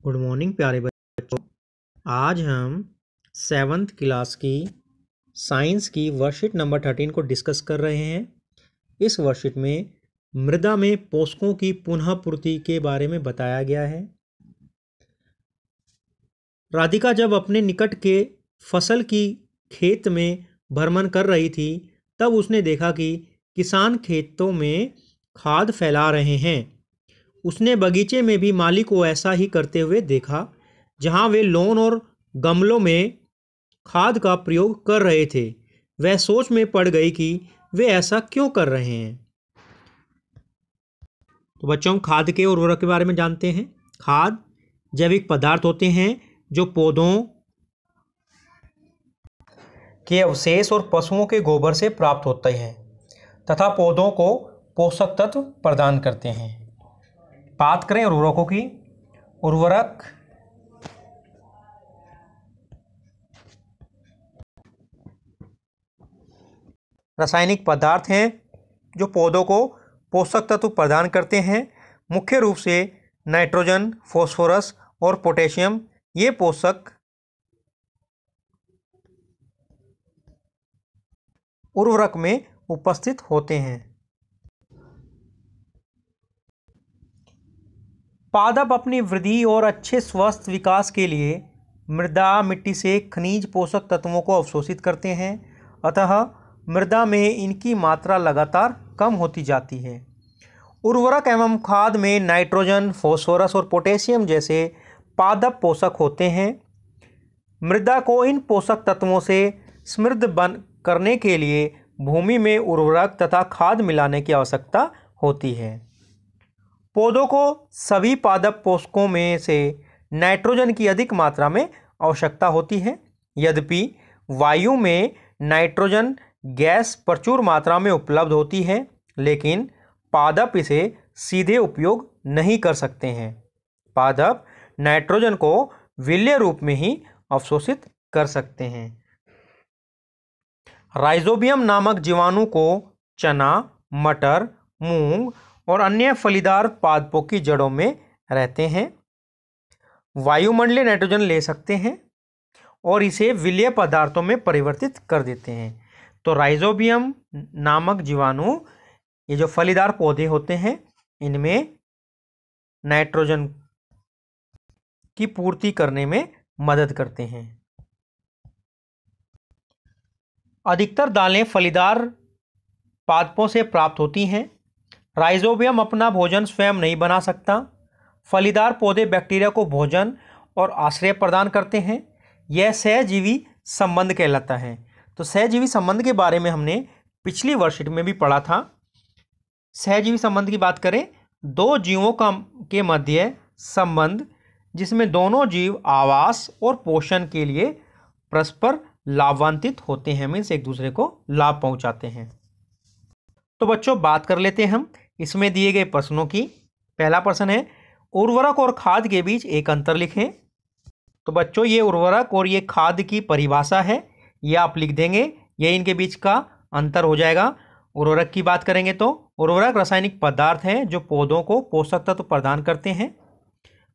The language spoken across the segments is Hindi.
गुड मॉर्निंग प्यारे बच्चों। आज हम 7th क्लास की साइंस की वर्कशीट नंबर 13 को डिस्कस कर रहे हैं। इस वर्कशीट में मृदा में पोषकों की पुनः पूर्ति के बारे में बताया गया है। राधिका जब अपने निकट के फसल की खेत में भ्रमण कर रही थी तब उसने देखा कि किसान खेतों में खाद फैला रहे हैं। उसने बगीचे में भी माली को ऐसा ही करते हुए देखा, जहां वे लॉन और गमलों में खाद का प्रयोग कर रहे थे। वह सोच में पड़ गई कि वे ऐसा क्यों कर रहे हैं। तो बच्चों, हम खाद के और उर्वरक के बारे में जानते हैं। खाद जैविक पदार्थ होते हैं जो पौधों के अवशेष और पशुओं के गोबर से प्राप्त होते हैं तथा पौधों को पोषक तत्व प्रदान करते हैं। बात करें उर्वरकों की। उर्वरक रासायनिक पदार्थ हैं जो पौधों को पोषक तत्व प्रदान करते हैं। मुख्य रूप से नाइट्रोजन, फास्फोरस और पोटेशियम ये पोषक उर्वरक में उपस्थित होते हैं। पादप अपनी वृद्धि और अच्छे स्वस्थ विकास के लिए मिट्टी से खनिज पोषक तत्वों को अवशोषित करते हैं। अतः मृदा में इनकी मात्रा लगातार कम होती जाती है। उर्वरक एवं खाद में नाइट्रोजन, फास्फोरस और पोटेशियम जैसे पादप पोषक होते हैं। मृदा को इन पोषक तत्वों से समृद्ध करने के लिए भूमि में उर्वरक तथा खाद मिलाने की आवश्यकता होती है। पौधों को सभी पादप पोषकों में से नाइट्रोजन की अधिक मात्रा में आवश्यकता होती है। यद्यपि वायु में नाइट्रोजन गैस प्रचुर मात्रा में उपलब्ध होती है, लेकिन पादप इसे सीधे उपयोग नहीं कर सकते हैं। पादप नाइट्रोजन को विलेय रूप में ही अवशोषित कर सकते हैं। राइजोबियम नामक जीवाणु को चना, मटर, मूंग और अन्य फलीदार पादपों की जड़ों में रहते हैं। वायुमंडलीय नाइट्रोजन ले सकते हैं और इसे विलेय पदार्थों में परिवर्तित कर देते हैं। तो राइजोबियम नामक जीवाणु, ये जो फलीदार पौधे होते हैं, इनमें नाइट्रोजन की पूर्ति करने में मदद करते हैं। अधिकतर दालें फलीदार पादपों से प्राप्त होती हैं। राइजोबियम अपना भोजन स्वयं नहीं बना सकता। फलीदार पौधे बैक्टीरिया को भोजन और आश्रय प्रदान करते हैं। यह सहजीवी संबंध कहलाता है। तो सहजीवी संबंध के बारे में हमने पिछली वर्कशीट में भी पढ़ा था। सहजीवी संबंध की बात करें, दो जीवों के मध्य संबंध जिसमें दोनों जीव आवास और पोषण के लिए परस्पर लाभान्वित होते हैं, मीन्स एक दूसरे को लाभ पहुंचाते हैं। तो बच्चों, बात कर लेते हैं हम इसमें दिए गए प्रश्नों की। पहला प्रश्न है, उर्वरक और खाद के बीच एक अंतर लिखें। तो बच्चों, ये उर्वरक और ये खाद की परिभाषा है, ये आप लिख देंगे। ये इनके बीच का अंतर हो जाएगा। उर्वरक की बात करेंगे तो उर्वरक रासायनिक पदार्थ हैं जो पौधों को पोषक तत्व प्रदान करते हैं।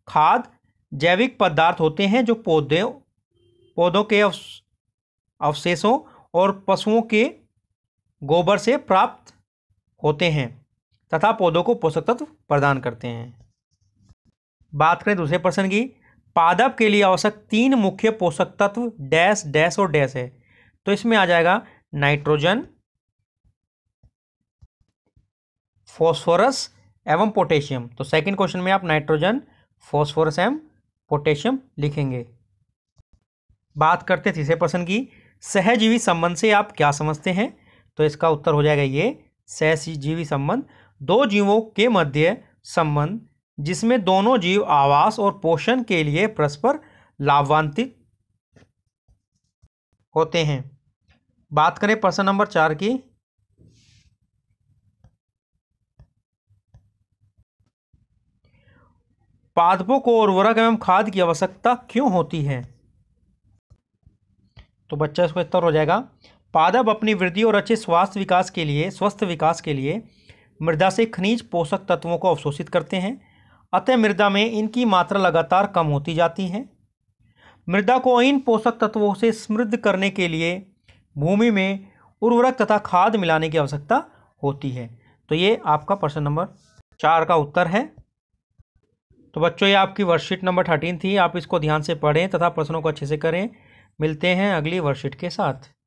खाद जैविक पदार्थ होते हैं जो पौधों के अवशेषों और पशुओं के गोबर से प्राप्त होते हैं तथा पौधों को पोषक तत्व प्रदान करते हैं। बात करें दूसरे प्रश्न की, पादप के लिए आवश्यक 3 मुख्य पोषक तत्व डैश डैश और डैश है। तो इसमें आ जाएगा नाइट्रोजन, फास्फोरस एवं पोटेशियम। तो सेकंड क्वेश्चन में आप नाइट्रोजन, फास्फोरस एवं पोटेशियम लिखेंगे। बात करते हैं तीसरे प्रश्न की, सहजीवी संबंध से आप क्या समझते हैं। तो इसका उत्तर हो जाएगा ये सहजीवी संबंध दो जीवों के मध्य संबंध जिसमें दोनों जीव आवास और पोषण के लिए परस्पर लाभान्वित होते हैं। बात करें प्रश्न नंबर 4 की, पादपों को उर्वरक एवं खाद की आवश्यकता क्यों होती है। तो बच्चा इसका उत्तर हो जाएगा, पादप अपनी वृद्धि और अच्छे स्वस्थ विकास के लिए मृदा से खनिज पोषक तत्वों को अवशोषित करते हैं। अतः मृदा में इनकी मात्रा लगातार कम होती जाती है। मृदा को इन पोषक तत्वों से समृद्ध करने के लिए भूमि में उर्वरक तथा खाद मिलाने की आवश्यकता होती है। तो ये आपका प्रश्न नंबर 4 का उत्तर है। तो बच्चों, ये आपकी वर्कशीट नंबर 13 थी। आप इसको ध्यान से पढ़ें तथा प्रश्नों को अच्छे से करें। मिलते हैं अगली वर्कशीट के साथ।